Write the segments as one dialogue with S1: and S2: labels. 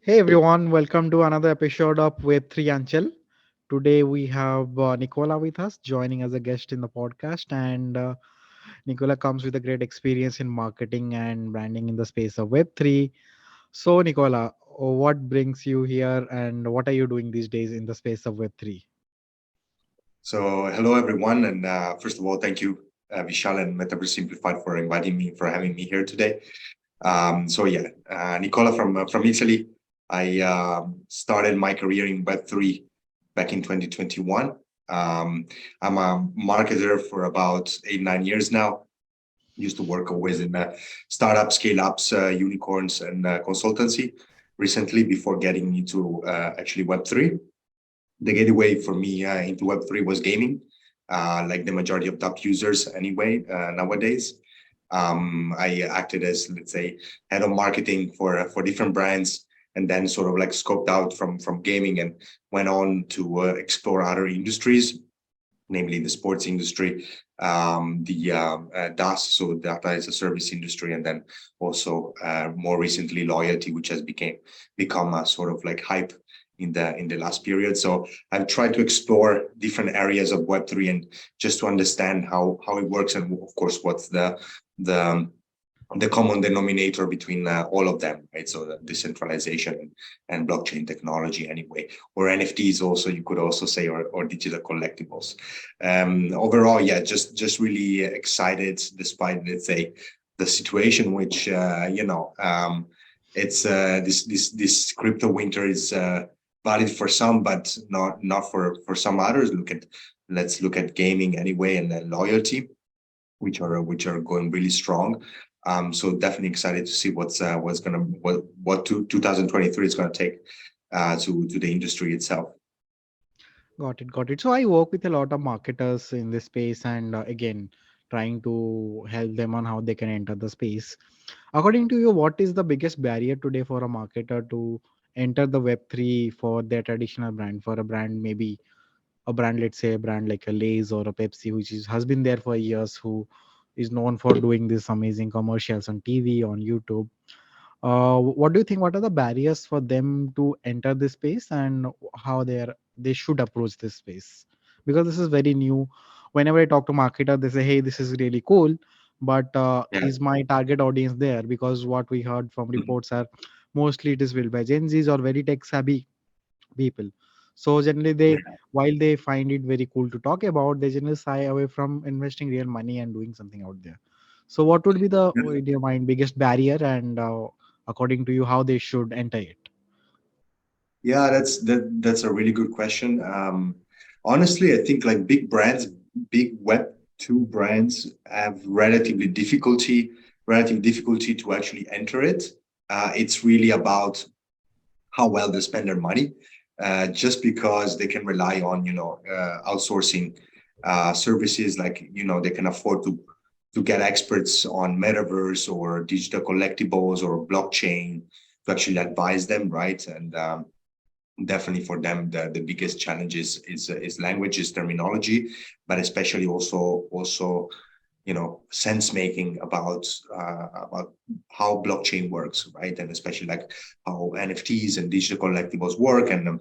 S1: Hey everyone, welcome to another episode of Web3 Anchal. Today we have Nicola with us, joining as a guest in the podcast. And Nicola comes with a great experience in marketing and branding in the space of Web3. So, Nicola, what brings you here and what are you doing these days in the space of Web3?
S2: So, hello everyone, and first of all, thank you, Vishal and Metaverse Simplified for having me here today. Nicola from Italy. I started my career in Web3 back in 2021. I'm a marketer for about 8, 9 years now. Used to work always in startups, scale ups, unicorns, and consultancy. Recently, before getting into actually Web3, the gateway for me into Web3 was gaming, like the majority of top users anyway nowadays. I acted as, let's say, head of marketing for different brands, and then sort of like scoped out from gaming and went on to explore other industries, namely the sports industry, the DaaS, so data as a service industry, and then also more recently loyalty, which has become a sort of like hype in the last period. So I've tried to explore different areas of Web3 and just to understand how it works, and of course what's the the common denominator between all of them, right? So the decentralization and blockchain technology anyway, or NFTs also, you could also say, or digital collectibles. Overall, yeah, just really excited despite, let's say, the situation, which, it's this crypto winter is valid for some, but not for some others. Let's look at gaming anyway, and then loyalty, which are going really strong. So definitely excited to see what 2023 is gonna take to the industry itself.
S1: Got it, got it. So I work with a lot of marketers in this space and again, trying to help them on how they can enter the space. According to you, what is the biggest barrier today for a marketer to enter the Web3 for their traditional brand? For a brand, maybe a brand, let's say a brand like a Lay's or a Pepsi, which has been there for years, who is known for doing this amazing commercials on TV, on YouTube. What do you think? What are the barriers for them to enter this space, and how they should approach this space? Because this is very new. Whenever I talk to marketer, they say, "Hey, this is really cool," but
S2: Yeah.
S1: is my target audience there? Because what we heard from
S2: Mhm.
S1: reports are mostly it is built by Gen Zs or very tech savvy people. So generally, they
S2: Yeah.
S1: while they find it very cool to talk about, they generally shy away from investing real money and doing something out there. So, what would be the, in your mind, biggest barrier, and according to you, how they should enter it?
S2: Yeah, that's a really good question. Honestly, I think like big Web2 brands have relative difficulty to actually enter it. It's really about how well they spend their money, just because they can rely on, outsourcing services, like, they can afford to get experts on metaverse or digital collectibles or blockchain to actually advise them, right? And definitely for them, the biggest challenge is language, is terminology, but especially also sense making about how blockchain works, right? And especially like how NFTs and digital collectibles work. And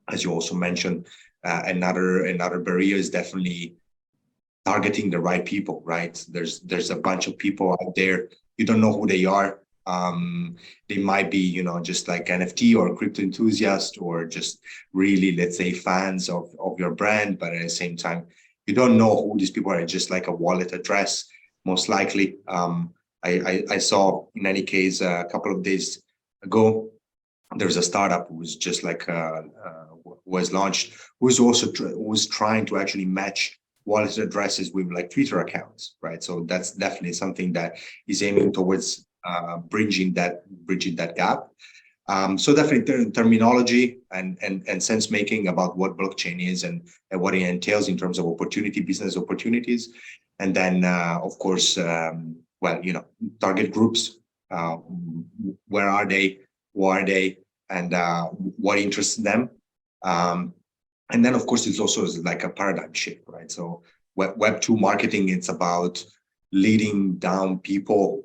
S2: as you also mentioned, another barrier is definitely targeting the right people, right? There's a bunch of people out there, you don't know who they are. They might be, just like NFT or crypto enthusiast, or just really, let's say, fans of your brand, but at the same time, you don't know who these people are. Just like a wallet address, most likely. I saw, in any case, a couple of days ago, there was a startup who was just like was launched, who was also was trying to actually match wallet addresses with like Twitter accounts, right? So that's definitely something that is aiming towards bridging that gap. So definitely terminology and sense making about what blockchain is, and what it entails in terms of business opportunities, and then of course, target groups. Uh, where are they? Who are they? And what interests them? Um, and then of course it's also like a paradigm shift, right? So Web2 marketing, it's about leading down people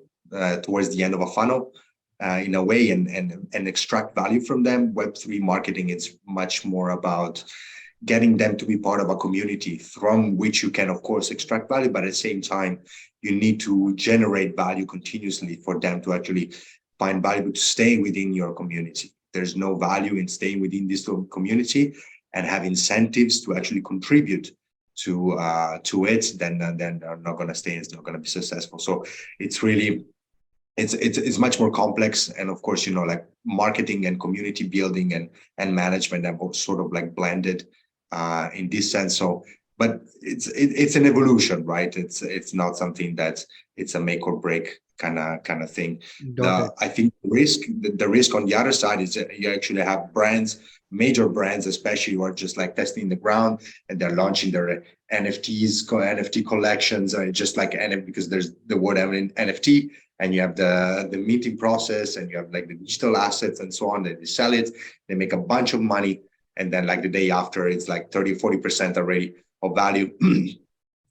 S2: towards the end of a funnel. in a way and extract value from them. Web3 marketing is much more about getting them to be part of a community from which you can, of course, extract value, but at the same time, you need to generate value continuously for them to actually find value to stay within your community. There's no value in staying within this community and have incentives to actually contribute to it, then they're not going to stay. It's not going to be successful. So it's really it's much more complex, and of course, like marketing and community building and management are both sort of like blended in this sense. So, but it's an evolution, right? It's not something that it's a make or break kind of thing.
S1: Got it.
S2: I think the risk on the other side is that you actually have brands, major brands, especially who are just like testing the ground and they're launching their NFT collections, just like because there's the word NFT, and you have the minting process, and you have like the digital assets and so on. They sell it, they make a bunch of money, and then like the day after, it's like 30-40% already of value.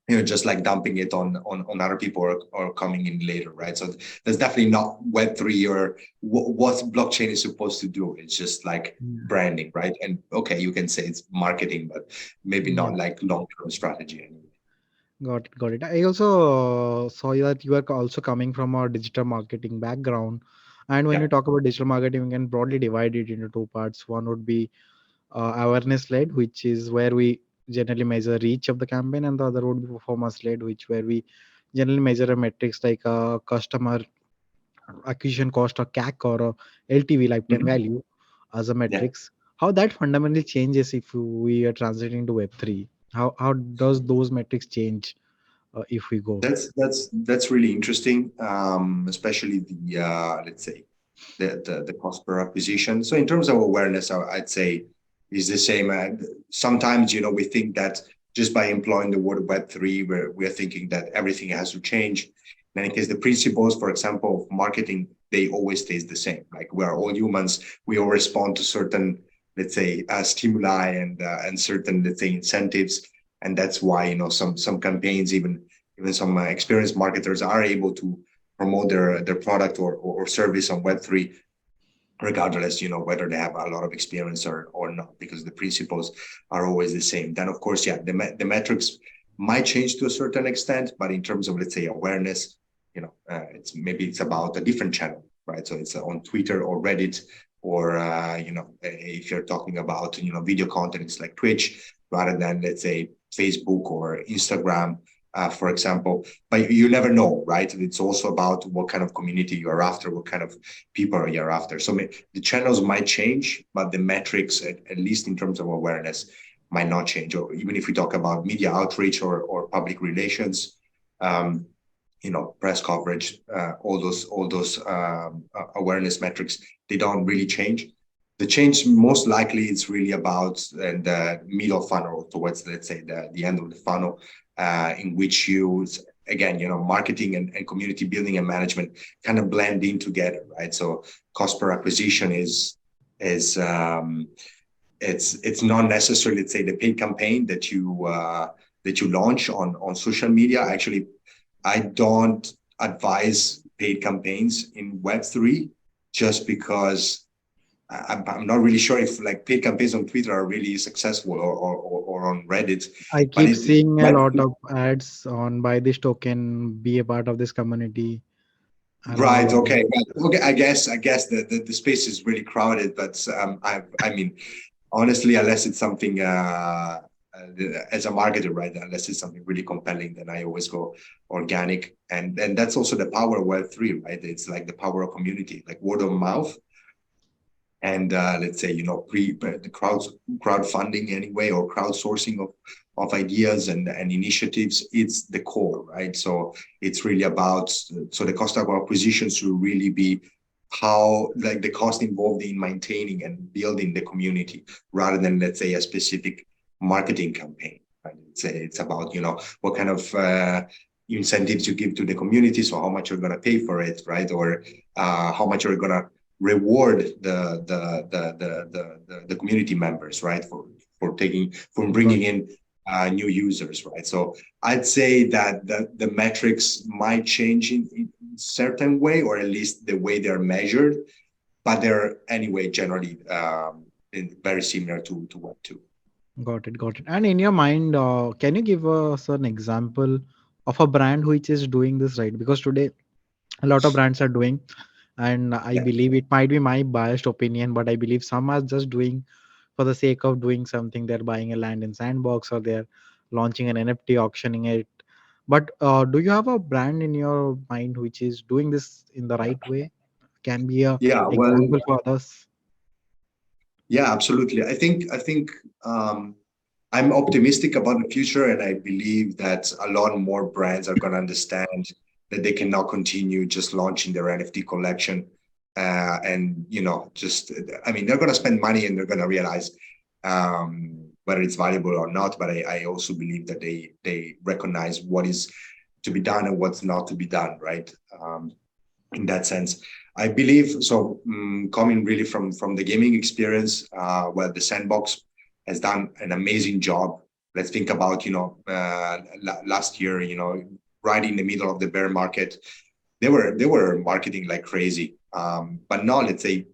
S2: Just like dumping it on other people or coming in later, right? So that's definitely not Web3 or what blockchain is supposed to do. It's just like
S1: Yeah.
S2: branding, right? And okay, you can say it's marketing, but maybe
S1: Yeah.
S2: not like long-term strategy anyway.
S1: Got it. Got it. I also saw that you are also coming from a digital marketing background. And when
S2: Yeah.
S1: you talk about digital marketing, we can broadly divide it into two parts. One would be awareness led, which is where we generally measure reach of the campaign, and the other would be performance led, which where we generally measure a metrics like customer acquisition cost or CAC or LTV, lifetime
S2: Mhm.
S1: value, as a
S2: Yeah.
S1: metrics. How that fundamentally changes if we are transiting to Web3? How does those metrics change if we go?
S2: That's really interesting, especially the let's say the cost per acquisition. So in terms of awareness, I'd say is the same. Sometimes we think that just by employing the word Web3, we're thinking that everything has to change. In any case, the principles, for example, of marketing, they always stays the same. Like we are all humans, we all respond to certain, let's say, stimuli and certain, let's say, incentives, and that's why some campaigns, even some experienced marketers are able to promote their product or service on Web3, regardless, whether they have a lot of experience or not, because the principles are always the same. Then, of course, yeah, the metrics might change to a certain extent, but in terms of, let's say, awareness, it's about a different channel, right? So it's on Twitter or Reddit, or if you're talking about video content, it's like Twitch, rather than, let's say, Facebook or Instagram, for example. But you never know, right? It's also about what kind of community you're after, what kind of people you're after. So the channels might change, but the metrics, at least in terms of awareness, might not change. Or even if we talk about media outreach or public relations, um, press coverage, all those awareness metrics, they don't really change. The change most likely is really about the middle funnel towards, let's say, the end of the funnel, in which you, again, marketing and community building and management kind of blend in together, right? So cost per acquisition is it's not necessarily, let's say, the paid campaign that you launch on social media. Actually, I don't advise paid campaigns in Web3, just because I'm not really sure if like paid campaigns on Twitter are really successful or on Reddit.
S1: I
S2: But
S1: keep seeing a
S2: but
S1: lot of ads on buy this token, be a part of this community, and all
S2: right,
S1: of
S2: okay,
S1: that.
S2: well, okay. I guess the space is really crowded, but I mean, honestly, unless it's something as a marketer, right? Unless it's something really compelling, then I always go organic, and that's also the power of Web3, right? It's like the power of community, like word of mouth, and let's say the crowdfunding anyway, or crowdsourcing of ideas and initiatives. It's the core, right? So it's really about, so the cost of acquisition should really be how, like, the cost involved in maintaining and building the community, rather than, let's say, a specific marketing campaign, right? It's about what kind of incentives you give to the community, so how much you're going to pay for it, right? Or how much you're going to reward the community members, right, for bringing
S1: Got
S2: in new users, right? So I'd say that the metrics might change in certain way, or at least the way they're measured, but they're anyway generally very similar to Web2.
S1: Got it, got it. And in your mind, can you give us an example of a brand which is doing this right? Because today a lot of brands are doing, and I
S2: Yeah,
S1: believe it might be my biased opinion, but I believe some are just doing for the sake of doing something. They're buying a land in sandbox, or they're launching an NFT, auctioning it. But do you have a brand in your mind which is doing this in the right way? Can be a
S2: yeah. Well,
S1: example for others.
S2: yeah, absolutely. I think I'm optimistic about the future, and I believe that a lot more brands are going to understand that they can now continue just launching their NFT collection, and just I mean, they're going to spend money and they're going to realize whether it's valuable or not. But I also believe that they recognize what is to be done and what's not to be done, right? In that sense. I believe so. Coming really from the gaming experience, where the sandbox has done an amazing job. Let's think about last year, right in the middle of the bear market, they were marketing like crazy, but not, let's say,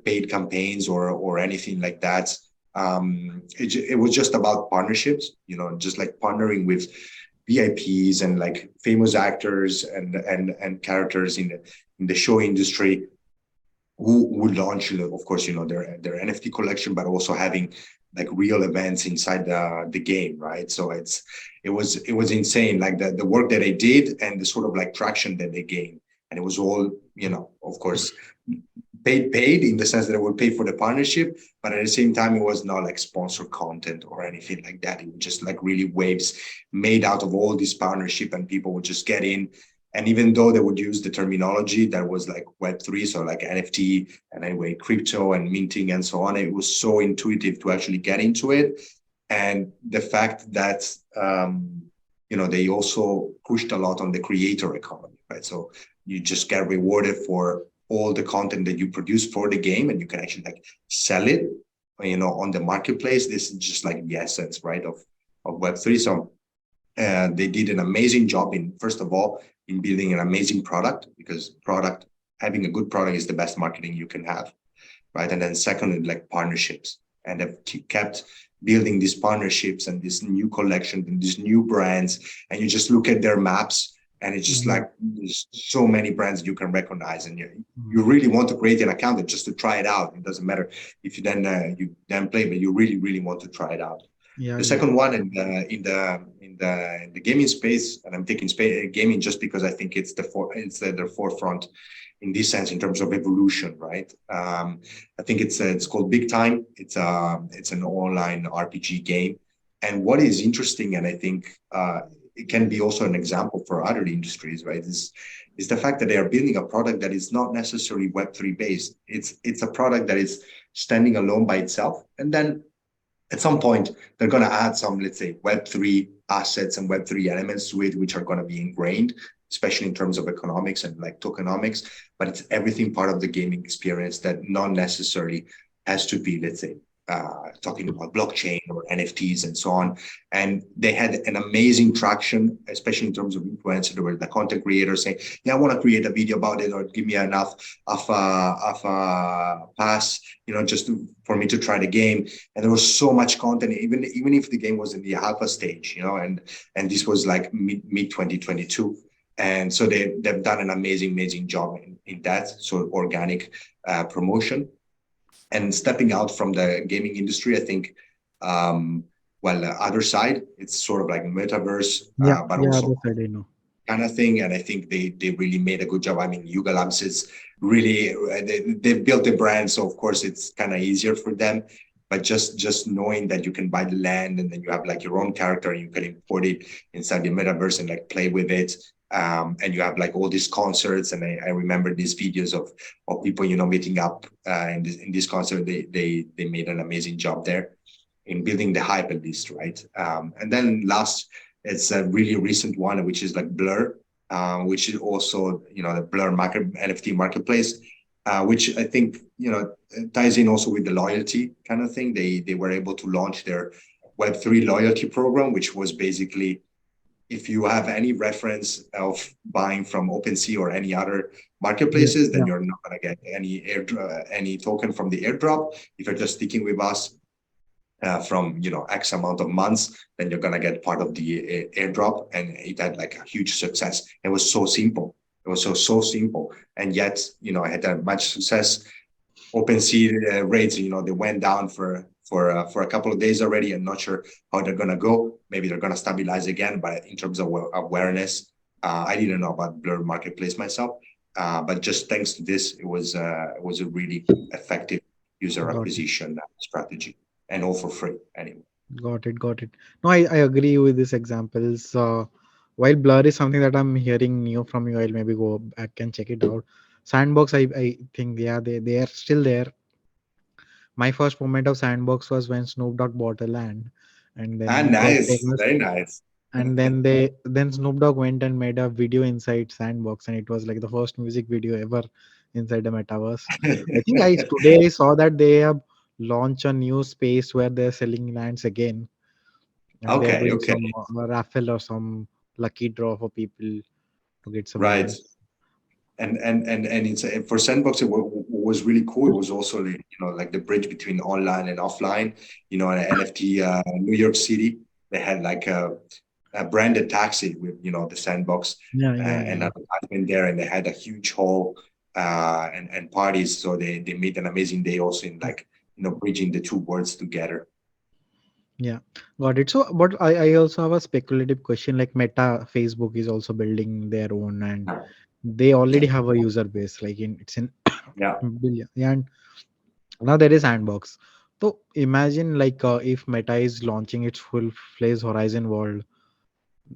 S2: paid campaigns or anything like that. It was just about partnerships, just like partnering with VIPs and like famous actors and characters in the show industry who would launch, of course, their NFT collection, but also having like real events inside the game, right? So it was insane, like the work that they did and the sort of like traction that they gained, and it was all, of course, paid in the sense that it would pay for the partnership, but at the same time, it was not like sponsored content or anything like that. It was just like really waves made out of all this partnership, and people would just get in. And even though they would use the terminology that was like Web3, so like NFT and anyway, crypto and minting and so on, it was so intuitive to actually get into it. And the fact that, they also pushed a lot on the creator economy, right? So you just get rewarded for all the content that you produce for the game, and you can actually like sell it, on the marketplace. This is just like the essence, right, of Web3. So they did an amazing job in, first of all, in building an amazing product, because having a good product is the best marketing you can have, right? And then secondly, like partnerships, and they've kept building these partnerships and this new collection and these new brands. And you just look at their maps, and it's just
S1: Mhm.
S2: like there's so many brands you can recognize, and you
S1: Mhm.
S2: really want to create an account just to try it out. It doesn't matter if you then play, but you really really want to try it out.
S1: Yeah,
S2: The
S1: yeah.
S2: second one in the gaming space, and I'm taking gaming just because I think it's at the forefront in this sense in terms of evolution, right? I think it's called Big Time. It's an online RPG game, and what is interesting, and I think it can be also an example for other industries, right? Is the fact that they are building a product that is not necessarily Web3 based. It's a product that is standing alone by itself, and then at some point they're going to add some, let's say, Web3 assets and Web3 elements to it, which are going to be ingrained, especially in terms of economics and like tokenomics. But it's everything part of the gaming experience that not necessarily has to be, let's say, talking about blockchain or NFTs and so on. And they had an amazing traction, especially in terms of influencer. There were the content creators saying, "Yeah, I want to create a video about it, or give me enough of a pass, for me to try the game." And there was so much content, even if the game was in the alpha stage, and this was like mid 2022. And so they've done an amazing job in that sort of organic promotion. And stepping out from the gaming industry, I think, well, the other side, it's sort of like metaverse,
S1: Yeah,
S2: but
S1: yeah,
S2: also
S1: that's I know.
S2: kind of thing. And I think they really made a good job. I mean, Yuga Labs is really they built the brand, so of course it's kind of easier for them. But just knowing that you can buy the land, and then you have like your own character, and you can import it inside the metaverse and like play with it. And you have like all these concerts, and I remember these videos of people meeting up in this concert. They made an amazing job there in building the hype, at least, right? And then last, it's a really recent one, which is like Blur, which is also the Blur market NFT marketplace, which I think ties in also with the loyalty kind of thing. They were able to launch their Web3 loyalty program, which was basically if you have any reference of buying from OpenSea or any other
S1: Yeah.
S2: marketplaces, then
S1: Yeah.
S2: you're not going to get any token from the airdrop. If you're just sticking with us from X amount of months, then you're gonna get part of the airdrop. And it had like a huge success. It was so simple. It was so simple, and yet I had that much success. OpenSea rates, they went down for a couple of days already. I'm not sure how they're gonna go. Maybe they're gonna stabilize again. But in terms of awareness, I didn't know about Blur Marketplace myself. But just thanks to this, it was a really effective user
S1: Got it.
S2: acquisition strategy, and all for free anyway.
S1: Got it. Got it. No, I agree with these examples. While Blur is something that I'm hearing new from you, I'll maybe go back and check it out. Sandbox, I think, yeah, they are still there. My first moment of Sandbox was when Snoop Dogg bought a land, and
S2: Ah,
S1: then it got
S2: nice,
S1: famous.
S2: very nice.
S1: And then Snoop Dogg went and made a video inside Sandbox, and it was like the first music video ever inside the metaverse. I think I today I saw that they have launched a new space where they're selling lands again, and they're
S2: Okay,
S1: doing
S2: okay,
S1: some raffle or some lucky draw for people to get some
S2: right.
S1: lands.
S2: And it's for Sandbox, what was really cool. It was also like the bridge between online and offline. An NFT, New York City, they had like a branded taxi with the Sandbox
S1: Yeah, yeah,
S2: and
S1: yeah,
S2: advertisement there, and they had a huge hall and parties. So they made an amazing day also in like bridging the two worlds together.
S1: yeah. Got it. So, but I also have a speculative question. Like Meta, Facebook is also building their own, and
S2: Yeah,
S1: they already have a user base. Like it's in
S2: yeah.
S1: billion. Yeah, and now there is Sandbox. So imagine like if Meta is launching its full-fledged Horizon world,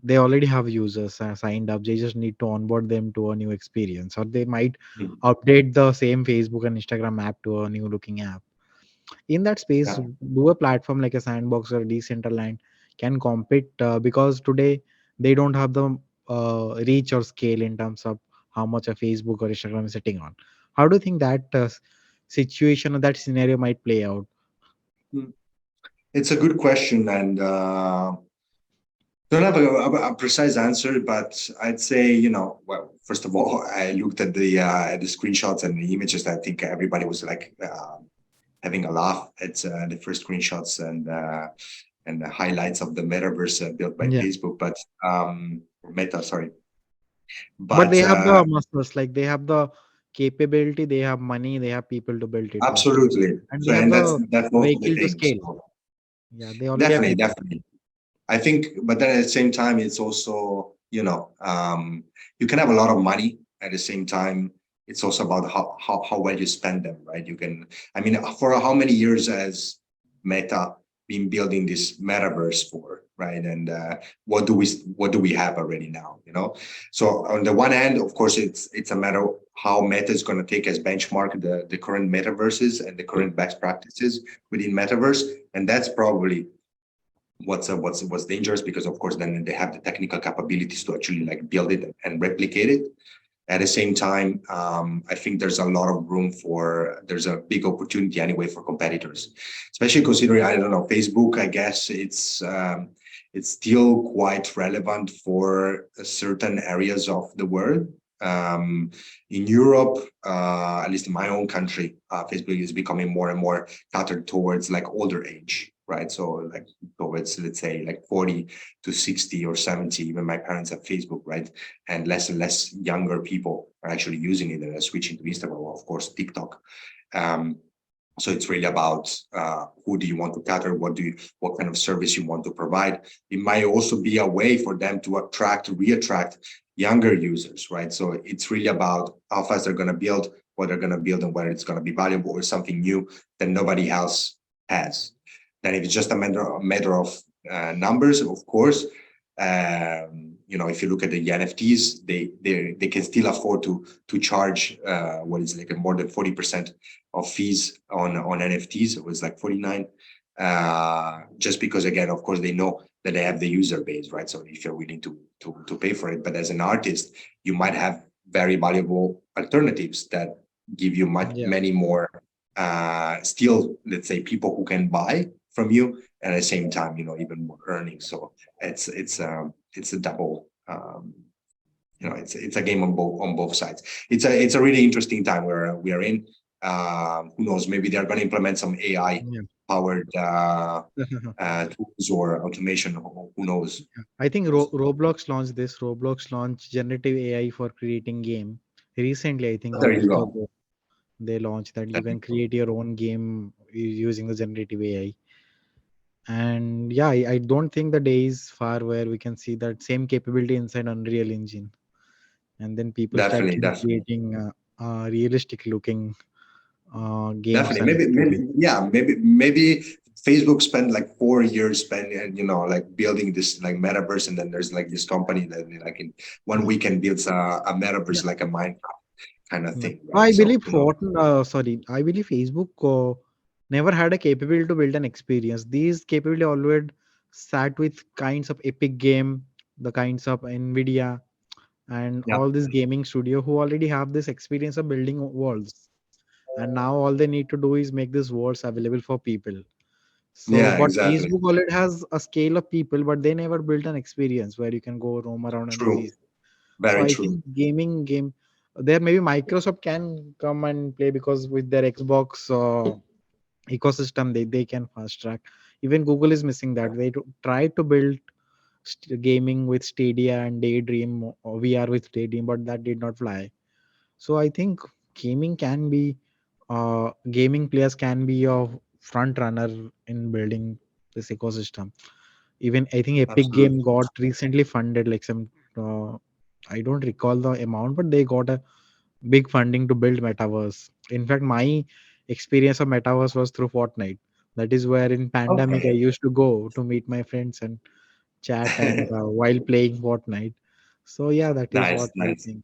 S1: they already have users signed up. They just need to onboard them to a new experience, or they might
S2: Mm,
S1: update the same Facebook and Instagram app to a new looking app. In that space,
S2: yeah.
S1: do a platform like a Sandbox or Decentraland can compete because today they don't have the reach or scale in terms of how much a Facebook or Instagram is sitting on. How do you think that situation or that scenario might play out?
S2: Mm. It's a good question, and don't have a precise answer, but I'd say, well, first of all, I looked at the screenshots and the images. I think everybody was like having a laugh at the first screenshots and the highlights of the metaverse built by
S1: Yeah,
S2: Facebook, but Meta, sorry.
S1: but they
S2: But
S1: have the muscles, like they have the capability, they have money, they have people to build it up,
S2: absolutely.
S1: and
S2: So,
S1: they have
S2: and
S1: the
S2: that's also the
S1: vehicle to
S2: thing.
S1: scale.
S2: So
S1: Yeah, they already have
S2: definitely,
S1: people.
S2: definitely. I think, but then at the same time, it's also, you can have a lot of money. At the same time, it's also about how well you spend them, right? I mean, for how many years has Meta been building this metaverse for, right? And what do we have already now, So on the one hand, of course, it's a matter of how Meta is going to take as benchmark the current metaverses and the current best practices within metaverse, and that's probably what's dangerous, because of course then they have the technical capabilities to actually like build it and replicate it. At the same time, I think there's a big opportunity anyway for competitors, especially considering, I don't know, Facebook. I guess it's still quite relevant for certain areas of the world. In Europe, at least in my own country, Facebook is becoming more and more catered towards like older age, right? So like towards, let's say, like 40 to 60 or 70. Even my parents have Facebook, right? And less younger people are actually using it and are switching to Instagram, or of course TikTok. Um, so it's really about who do you want to cater, what kind of service you want to provide. It might also be a way for them to reattract younger users, right? So it's really about how fast they're going to build, what they're going to build, and whether it's going to be valuable or something new that nobody else has. Then if it's just a matter of numbers, of course, if you look at the NFTs, they can still afford to charge what is like more than 40% of fees on NFTs. It was like 49, just because, again, of course, they know that they have the user base, right? So if you're willing to pay for it, but as an artist, you might have very valuable alternatives that give you
S1: Yeah,
S2: many more still, let's say, people who can buy. from you, and at the same time, even more earnings. So it's a double. It's a game on both sides. It's a really interesting time where we are in. Who knows? Maybe they're going to implement some AI
S1: Yeah.
S2: powered tools or automation. Who knows?
S1: I think Roblox launched this. Roblox launched generative AI for creating game recently. I think a
S2: There you
S1: week
S2: go.
S1: ago they launched that you
S2: There you
S1: can
S2: go.
S1: create your own game using the generative AI. And yeah, I don't think the day is far where we can see that same capability inside Unreal Engine, and then people start
S2: Definitely, definitely.
S1: creating realistic looking games
S2: Definitely.
S1: and
S2: Maybe,
S1: stories.
S2: yeah, maybe Facebook spent like 4 years spending, like building this like metaverse, and then there's like this company that like in one
S1: Yeah.
S2: weekend builds a
S1: Yeah.
S2: metaverse like a Minecraft kind of
S1: Yeah.
S2: thing,
S1: I
S2: right? So
S1: believe I believe Facebook never had a capability to build an experience. These capability always sat with kinds of epic game, the kinds of Nvidia and
S2: yeah,
S1: all this gaming studio who already have this experience of building worlds. And now all they need to do is make these worlds available for people. So,
S2: yeah,
S1: but
S2: exactly.
S1: Facebook already has a scale of people, but they never built an experience where you can go roam around and it's
S2: True.
S1: easy. So
S2: Very
S1: I
S2: true.
S1: think gaming game there maybe Microsoft can come and play because with their Xbox ecosystem they can fast track. Even Google is missing that. They try to build gaming with Stadia and Daydream or VR with Daydream, but that did not fly. So I think gaming can be gaming players can be a front runner in building this ecosystem. Even I think Epic Game
S2: Absolutely.
S1: got recently funded like some I don't recall the amount, but they got a big funding to build Metaverse. In fact, my experience of Metaverse was through Fortnite. That is where in pandemic I
S2: Okay.
S1: used to go to meet my friends and chat and while playing Fortnite. So yeah, that is
S2: Nice,
S1: what I
S2: nice.
S1: think.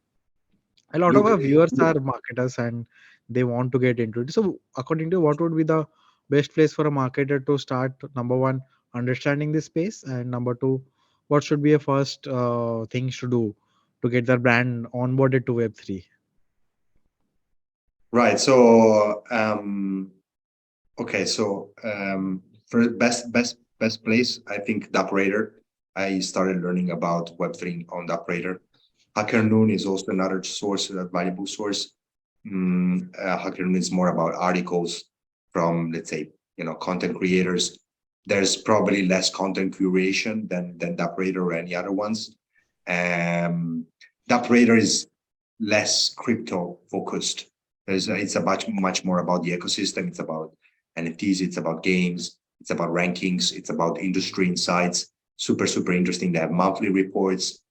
S1: A lot of
S2: Look,
S1: our viewers are marketers and they want to get into it. So according to you, what would be the best place for a marketer to start? Number one, understanding the space, and number two, what should be a first things to do to get their brand onboarded to Web3?
S2: right. So, okay. So, for best place, I think the operator. I started learning about Web3 on the operator. Hacker Noon is also another source, a valuable source. Hacker Noon is more about articles from, let's say, content creators. There's probably less content curation than the operator or any other ones. The operator is less crypto focused. It's a much more about the ecosystem. It's about NFTs. It's about games. It's about rankings. It's about industry insights. Super interesting. They have monthly reports,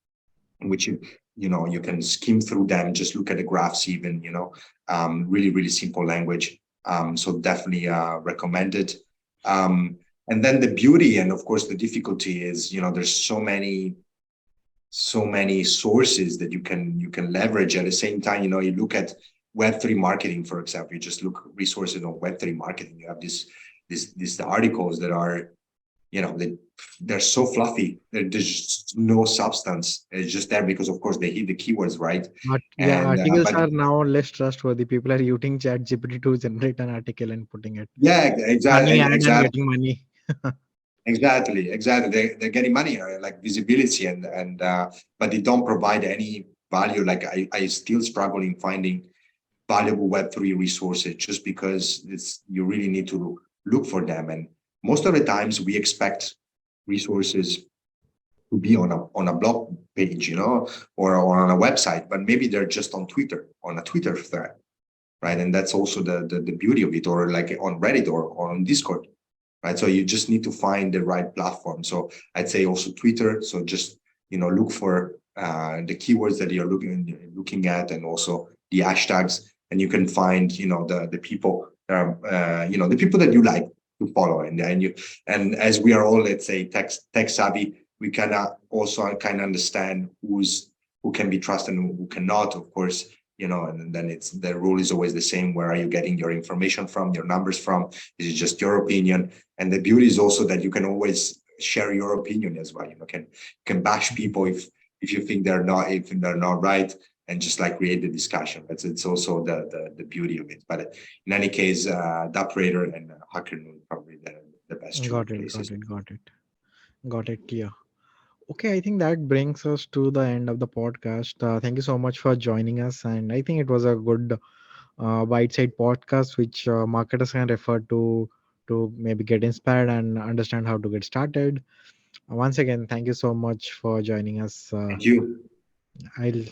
S2: which you can skim through them, just look at the graphs, even really simple language. So definitely recommended. And then the beauty and of course the difficulty is there's so many sources that you can leverage at the same time. You look at Web3 marketing, for example. You just look resources on Web3 marketing. You have these articles that are they're so fluffy. There's no substance. It's just there because, of course, they hit the keywords right.
S1: But yeah,
S2: And
S1: articles
S2: but
S1: are now less trustworthy. People are using Chat GPT to generate an article and putting it,
S2: yeah,
S1: running
S2: exactly,
S1: ad and getting money.
S2: exactly. They're getting money, like visibility, and but they don't provide any value. Like I still struggle in finding valuable Web3 resources just because you really need to look for them. And most of the times we expect resources to be on a blog page, or on a website, but maybe they're just on a Twitter thread, right? And that's also the beauty of it, or like on Reddit or on Discord, right? So you just need to find the right platform. So I'd say also Twitter. So just look for the keywords that you're looking at, and also the hashtags, and you can find the people that are the people that you like to follow, and as we are all, let's say, tech savvy, we can also kind of understand who can be trusted and who cannot, of course. And then the rule is always the same. Where are you getting your information from, your numbers from? Is it just your opinion? And the beauty is also that you can always share your opinion as well. Can bash people if you think they're not right, and just like create the discussion. It's also the beauty of it. But in any case, the operator and Hacker Noon probably the to
S1: Got it.
S2: places.
S1: Got it. Got it. Got it. Clear. Okay, I think that brings us to the end of the podcast. Thank you so much for joining us, and I think it was a good bite-sized podcast which marketers can refer to maybe get inspired and understand how to get started. Once again, thank you so much for joining us.
S2: Thank you.
S1: I'll